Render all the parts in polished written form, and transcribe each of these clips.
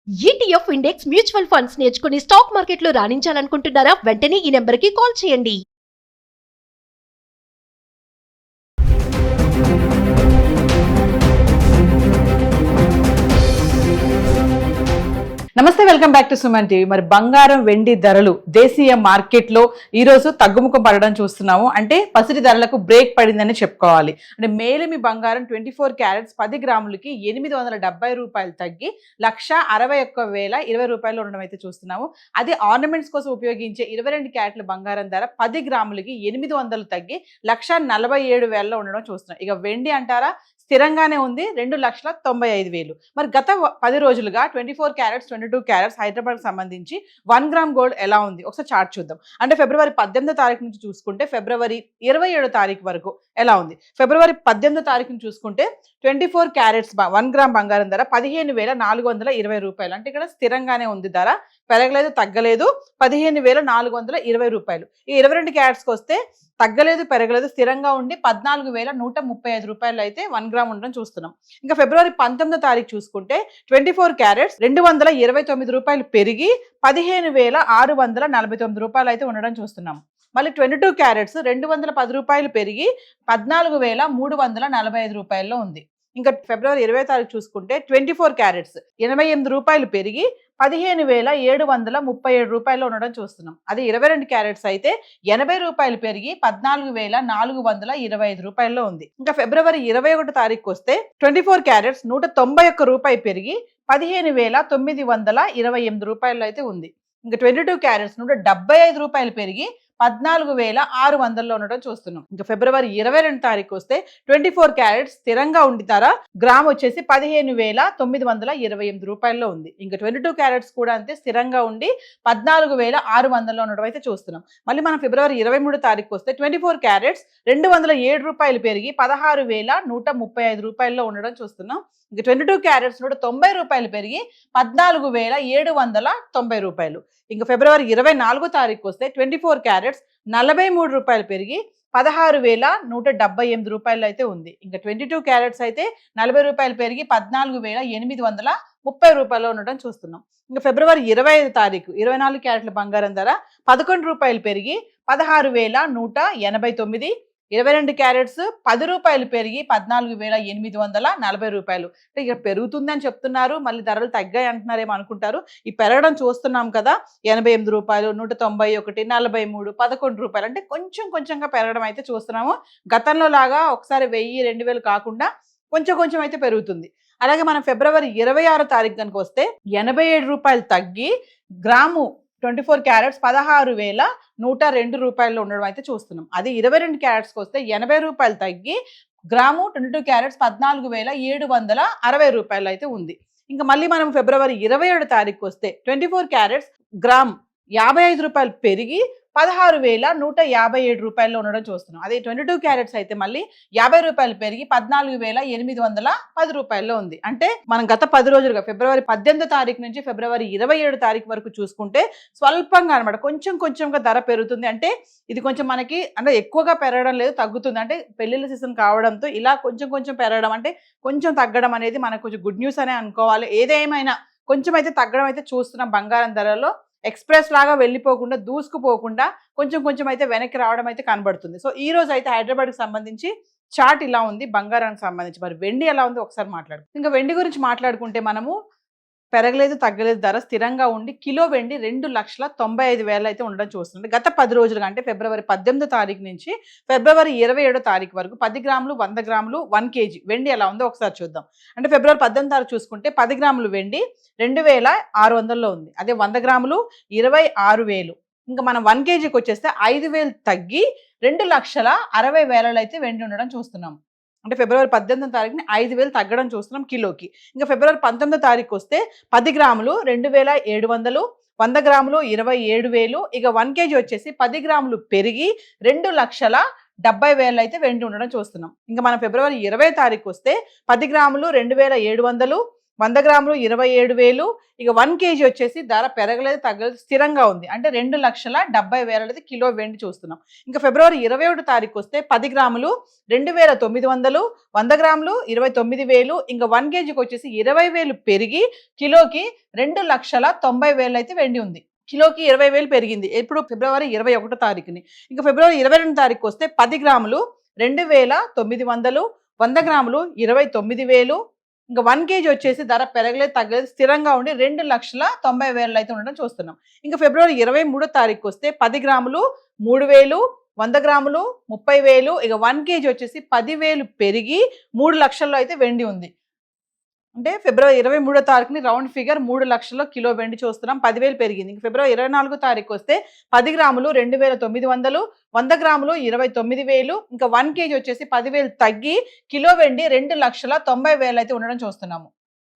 ETF index mutual funds నేర్చుకుని stock మార్కెట్లో రాణించాలనుకుంటున్నారా? వెంటనే ఈ నెంబర్కి కాల్ చేయండి. నమస్తే, welcome back to Suman TV. మరి బంగారం వెండి ధరలు దేశీయ మార్కెట్ లో ఈ రోజు తగ్గుముఖం పడడం చూస్తున్నాము. అంటే పసిడి ధరలకు బ్రేక్ పడిందని చెప్పుకోవాలి. అంటే మేలిమి బంగారం 24 క్యారెట్స్ 10 గ్రాములకి 870 రూపాయలు తగ్గి 1,61,020 రూపాయలు ఉండడం అయితే చూస్తున్నాము. అదే ఆర్నమెంట్స్ కోసం ఉపయోగించే 22 క్యారెట్ల బంగారం ధర 10 గ్రాములకి 800 తగ్గి 1,47,000 ఉండడం చూస్తున్నాం. ఇక వెండి అంటారా, స్థిరంగానే ఉంది, 2,95,000. మరి గత 10 రోజులుగా 24 క్యారెట్స్ 22 క్యారెట్స్ హైదరాబాద్కి సంబంధించి 1 గ్రామ్ గోల్డ్ ఎలా ఉంది ఒకసారి చార్ట్ చూద్దాం. అంటే ఫిబ్రవరి 18వ తారీఖు నుంచి చూసుకుంటే ఫిబ్రవరి 27వ తారీఖు వరకు ఎలా ఉంది. ఫిబ్రవరి 18వ తారీఖుని చూసుకుంటే 24 క్యారెట్స్ 1 గ్రామ్ బంగారం ధర 15,420 రూపాయలు. అంటే ఇక్కడ స్థిరంగానే ఉంది, ధర పెరగలేదు తగ్గలేదు, 15,420 రూపాయలు. ఈ 22 క్యారెట్స్కి వస్తే తగ్గలేదు పెరగలేదు, స్థిరంగా ఉండి 14,135 రూపాయలు అయితే 1 గ్రామ్ ఉండడం చూస్తున్నాం. ఇంకా ఫిబ్రవరి 19వ తారీఖు చూసుకుంటే 24 క్యారెట్స్ 229 రూపాయలు పెరిగి 15,649 రూపాయలు అయితే ఉండడం చూస్తున్నాం. మళ్ళీ 22 క్యారెట్స్ 210 రూపాయలు పెరిగి 14,345 రూపాయల్లో ఉంది. ఇంకా ఫిబ్రవరి 20వ తారీఖు చూసుకుంటే 24 క్యారెట్స్ 88 రూపాయలు పెరిగి 15,737 రూపాయలు ఉండడం చూస్తున్నాం. అదే 22 క్యారెట్స్ అయితే 80 రూపాయలు పెరిగి 14,425 రూపాయల్లో ఉంది. ఇంకా ఫిబ్రవరి 21వ తారీఖు వస్తే 24 క్యారెట్స్ 191 రూపాయలు పెరిగి 15,928 రూపాయలు అయితే ఉంది. ఇంకా 22 క్యారెట్స్ 175 రూపాయలు పెరిగి 14,600 ఉండడం చూస్తున్నాం. ఇంకా ఫిబ్రవరి 22 తారీఖు వస్తే 24 క్యారెట్స్ స్థిరంగా ఉండి ధర గ్రామ్ వచ్చేసి 15,928 రూపాయల్లో ఉంది. ఇంకా 22 క్యారెట్స్ కూడా అంతే స్థిరంగా ఉండి 14,600 ఉండడం అయితే చూస్తున్నాం. మళ్ళీ మనం ఫిబ్రవరి 23 తారీఖు వస్తే 24 క్యారెట్స్ 207 రూపాయలు పెరిగి 16,135 రూపాయల్లో ఉండడం చూస్తున్నాం. ఇంకా 22 క్యారెట్స్ 190 రూపాయలు పెరిగి 14,790 రూపాయలు. ఇంకా ఫిబ్రవరి 24వ తారీఖు వస్తే 24 క్యారెట్స్ 43 రూపాయలు పెరిగి 16,178 రూపాయలు అయితే ఉంది. ఇంకా 22 క్యారెట్స్ అయితే 40 రూపాయలు పెరిగి 14,830 రూపాయలు ఉండడం చూస్తున్నాం. ఇంకా ఫిబ్రవరి 25వ తారీఖు 24 క్యారెట్ల బంగారం ధర 11 రూపాయలు పెరిగి 16,189. 22 క్యారెట్స్ 10 రూపాయలు పెరిగి 14,840 రూపాయలు. అంటే ఇక పెరుగుతుందని చెప్తున్నారు, మళ్ళీ ధరలు తగ్గాయి అంటున్నారేమో అనుకుంటారు. ఈ పెరగడం చూస్తున్నాం కదా, 88 రూపాయలు, 191, 43, 11 రూపాయలు. అంటే కొంచెం కొంచెంగా పెరగడం అయితే చూస్తున్నాము. గతంలో లాగా ఒకసారి 1,000, 2,000 కాకుండా కొంచెం కొంచెం అయితే పెరుగుతుంది. అలాగే మనం ఫిబ్రవరి 26వ తారీఖు కనుక వస్తే 87 రూపాయలు తగ్గి గ్రాము 24 క్యారెట్స్ 16,102 రూపాయలు ఉండడం అయితే చూస్తున్నాం. అది 22 క్యారెట్స్కి వస్తే 80 రూపాయలు తగ్గి గ్రాము 22 క్యారెట్స్ 14,760 రూపాయలు అయితే ఉంది. ఇంకా మళ్ళీ మనం ఫిబ్రవరి 27వ తారీఖు వస్తే 24 క్యారెట్స్ గ్రామ్ 55 రూపాయలు పెరిగి 16,157 రూపాయల్లో ఉండడం చూస్తున్నాం. అదే 22 క్యారెట్స్ అయితే మళ్ళీ 50 రూపాయలు పెరిగి 14,810 రూపాయల్లో ఉంది. అంటే మనం గత 10 రోజులుగా ఫిబ్రవరి 18వ తారీఖు నుంచి ఫిబ్రవరి 27వ తారీఖు వరకు చూసుకుంటే స్వల్పంగా అనమాట కొంచెం కొంచెంగా ధర పెరుగుతుంది. అంటే ఇది కొంచెం మనకి అంటే ఎక్కువగా పెరగడం లేదు, తగ్గుతుంది. అంటే పెళ్లిళ్ళ సీజన్ కావడంతో ఇలా కొంచెం కొంచెం పెరగడం, అంటే కొంచెం తగ్గడం అనేది మనకు కొంచెం గుడ్ న్యూస్ అనే అనుకోవాలి. ఏదేమైనా కొంచెం అయితే తగ్గడం అయితే చూస్తున్నాం. బంగారం ధరలో ఎక్స్ప్రెస్ లాగా వెళ్ళిపోకుండా, దూసుకుపోకుండా కొంచెం కొంచెం అయితే వెనక్కి రావడం అయితే కనబడుతుంది. సో ఈ రోజు అయితే హైదరాబాద్కి సంబంధించి చార్ట్ ఇలా ఉంది బంగారానికి సంబంధించి. మరి వెండి ఎలా ఉంది ఒకసారి మాట్లాడుకుందాం. ఇంకా వెండి గురించి మాట్లాడుకుంటే మనము పెరగలేదు తగ్గలేదు, ధర స్థిరంగా ఉండి కిలో వెండి 2,95,000 అయితే ఉండడం చూస్తుంది. గత 10 రోజులుగా అంటే ఫిబ్రవరి 18వ తారీఖు నుంచి ఫిబ్రవరి 27వ తారీఖు వరకు 10 గ్రాములు 100 గ్రాములు 1 కేజీ వెండి ఎలా ఉందో ఒకసారి చూద్దాం. అంటే ఫిబ్రవరి 18వ తారీఖు చూసుకుంటే 10 గ్రాములు వెండి 2,600లో ఉంది. అదే 100 గ్రాములు 26,000. ఇంకా మనం 1 కేజీకి వచ్చేస్తే 5,000 తగ్గి 2,60,000 అయితే వెండి ఉండడం చూస్తున్నాం. అంటే ఫిబ్రవరి 18వ తారీఖుని 5,000 తగ్గడం చూస్తున్నాం కిలోకి. ఇంకా ఫిబ్రవరి 19వ తారీఖు వస్తే 10 గ్రాములు 2,700, 100 గ్రాములు 27,000. ఇక 1 కేజీ వచ్చేసి 10 గ్రాములు పెరిగి 2,70,000 అయితే వెండి ఉండడం చూస్తున్నాం. ఇంకా మనం ఫిబ్రవరి 20వ తారీఖు వస్తే 10 గ్రాములు 2,700, 100 గ్రాములు 27,000. ఇక 1 కేజీ వచ్చేసి ధర పెరగలేదు తగ్గలేదు స్థిరంగా ఉంది. అంటే 2,70,000 కిలో వెండి చూస్తున్నాం. ఇంకా ఫిబ్రవరి 21 తారీఖు వస్తే 10 గ్రాములు 2,900, 100 గ్రాములు 29,000. ఇంకా 1 కేజీకి వచ్చేసి 20,000 పెరిగి కిలోకి 2,90,000 అయితే వెండి ఉంది. కిలోకి 20,000 పెరిగింది. ఇప్పుడు ఫిబ్రవరి 21 తారీఖుని. ఇంకా ఫిబ్రవరి 22 తారీఖు వస్తే 10 గ్రాములు 2,900, 100 గ్రాములు 29,000. ఇంకా 1 కేజీ వచ్చేసి ధర పెరగలేదు తగ్గలేదు స్థిరంగా ఉండి 2,90,000 అయితే ఉండడం చూస్తున్నాం. ఇంకా ఫిబ్రవరి 23 తారీఖు వస్తే 10 గ్రాములు 3,000, 100 గ్రాములు 30,000. ఇక 1 కేజీ వచ్చేసి 10,000 పెరిగి 3 లక్షల్లో అయితే వెండి ఉంది. అంటే ఫిబ్రవరి 23 తారీఖుని రౌండ్ ఫిగర్ 3 లక్షల్లో కిలో వెండి చూస్తున్నాం. 10,000 పెరిగింది. ఇంక ఫిబ్రవరి 24 తారీఖు వస్తే 10 గ్రాములు 2,900, 100 గ్రాములు 29,000. ఇంకా 1 కేజీ వచ్చేసి 10,000 తగ్గి కిలో వెండి 2,90,000 అయితే ఉండడం చూస్తున్నాము.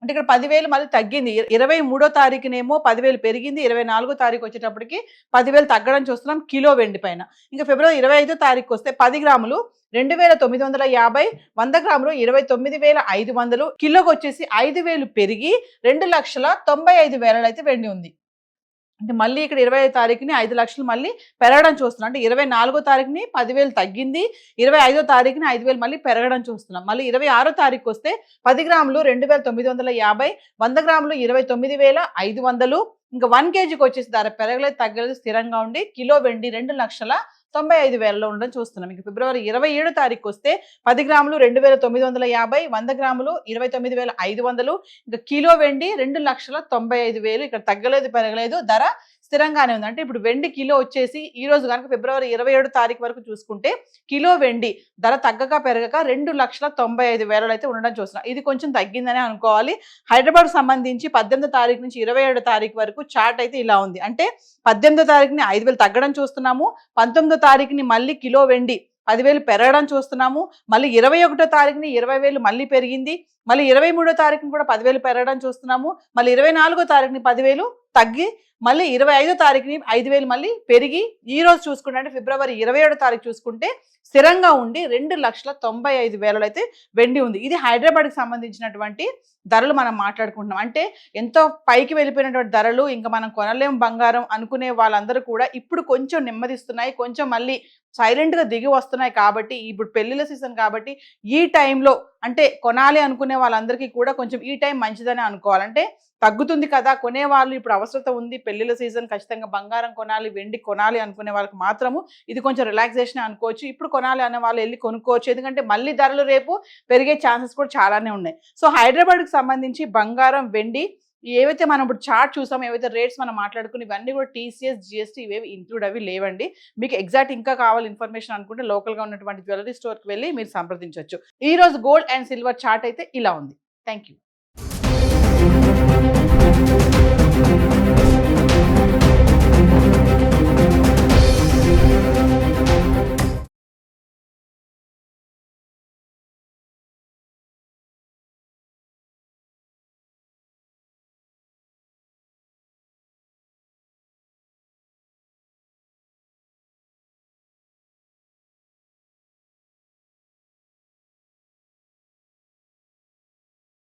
అంటే ఇక్కడ 10,000 మళ్ళీ తగ్గింది. 23 తారీఖునేమో 10,000 పెరిగింది. 24 తారీఖు వచ్చేటప్పటికి 10,000 తగ్గడం చూస్తున్నాం కిలో వెండి పైన. ఇంకా ఫిబ్రవరి 25 తారీఖు వస్తే 10 గ్రాములు 2,950, 100 గ్రాములు 29,500. కిలోకి వచ్చేసి 5,000 పెరిగి 2,95,000 అయితే వెండి ఉంది. అంటే మళ్ళీ ఇక్కడ 25 తారీఖుని 5 లక్షలు మళ్ళీ పెరగడం చూస్తున్నాం. అంటే 24 తారీఖుని 10,000 తగ్గింది. 25 తారీఖుని 5,000 మళ్ళీ పెరగడం చూస్తున్నాం. మళ్ళీ 26 తారీఖు వస్తే 10 గ్రాములు 2,950, 100 గ్రాములు 29,500. ఇంకా 1 కేజీకి వచ్చేసి ధర పెరగలేదు తగ్గలేదు స్థిరంగా ఉండి కిలో వెండి 2,95,000 ఉండడం చూస్తున్నాం. ఇంకా ఫిబ్రవరి 27 తారీఖు వస్తే 10 గ్రాములు 2,950, 100 గ్రాములు 29,500. ఇంకా కిలో వెండి 2,95,000. ఇక్కడ తగ్గలేదు పెరగలేదు ధర స్థిరంగానే ఉంది. అంటే ఇప్పుడు వెండి కిలో వచ్చేసి ఈ రోజు కనుక ఫిబ్రవరి 27 తారీఖు వరకు చూసుకుంటే కిలో వెండి ధర తగ్గక పెరగక 2,95,000 అయితే ఉండడం చూస్తున్నాం. ఇది కొంచెం తగ్గిందనే అనుకోవాలి. హైదరాబాద్ సంబంధించి 18 తారీఖు నుంచి 27 తారీఖు వరకు చార్ట్ అయితే ఇలా ఉంది. అంటే 18 తారీఖుని 5,000 తగ్గడం చూస్తున్నాము. 19 తారీఖుని మళ్ళీ కిలో వెండి 10,000 పెరగడం చూస్తున్నాము. మళ్ళీ 21 తారీఖుని 20,000 మళ్ళీ పెరిగింది. మళ్ళీ 23 తారీఖుని కూడా 10,000 పెరగడం చూస్తున్నాము. మళ్ళీ 24 తారీఖుని 10,000 తగ్గి మళ్ళీ 25 తారీఖుని 5,000 మళ్ళీ పెరిగి ఈ రోజు చూసుకుంటే అంటే ఫిబ్రవరి 27 తారీఖు చూసుకుంటే స్థిరంగా ఉండి 2,95,000 అయితే వెండి ఉంది. ఇది హైదరాబాద్కి సంబంధించినటువంటి ధరలు మనం మాట్లాడుకుంటున్నాం. అంటే ఎంతో పైకి వెళ్ళిపోయినటువంటి ధరలు ఇంకా మనం కొనలేం బంగారం అనుకునే వాళ్ళందరూ కూడా ఇప్పుడు కొంచెం నెమ్మదిస్తున్నాయి. కొంచెం మళ్ళీ సైలెంట్గా దిగి వస్తున్నాయి. కాబట్టి ఇప్పుడు పెళ్లిళ్ళ సీజన్ కాబట్టి ఈ టైంలో అంటే కొనాలి అనుకునే వాళ్ళందరికీ కూడా కొంచెం ఈ టైం మంచిదని అనుకోవాలంటే తగ్గుతుంది కదా కొనేవాళ్ళు ఇప్పుడు అవసరత ఉంది పెళ్లిళ్ళ సీజన్ ఖచ్చితంగా బంగారం కొనాలి వెండి కొనాలి అనుకునే వాళ్ళకి మాత్రము ఇది కొంచెం రిలాక్సేషన్ అనుకోవచ్చు. ఇప్పుడు కొనాలి అనే వాళ్ళు వెళ్ళి కొనుక్కోవచ్చు. ఎందుకంటే మళ్ళీ ధరలు రేపు పెరిగే ఛాన్సెస్ కూడా చాలానే ఉన్నాయి. సో హైదరాబాద్కి సంబంధించి బంగారం వెండి ఏవైతే మనం ఇప్పుడు చార్ట్ చూసాం ఏవైతే రేట్స్ మనం మాట్లాడుకుని ఇవన్నీ కూడా TCS GST ఇవేవి ఇంక్లూడ్ అవి లేవండి. మీకు ఎగ్జాక్ట్ ఇంకా కావాలి ఇన్ఫర్మేషన్ అనుకుంటే లోకల్గా ఉన్నటువంటి జ్యువెలరీ స్టోర్కి వెళ్ళి మీరు సంప్రదించవచ్చు. ఈ రోజు గోల్డ్ అండ్ సిల్వర్ చార్ట్ అయితే ఇలా ఉంది. Thank you.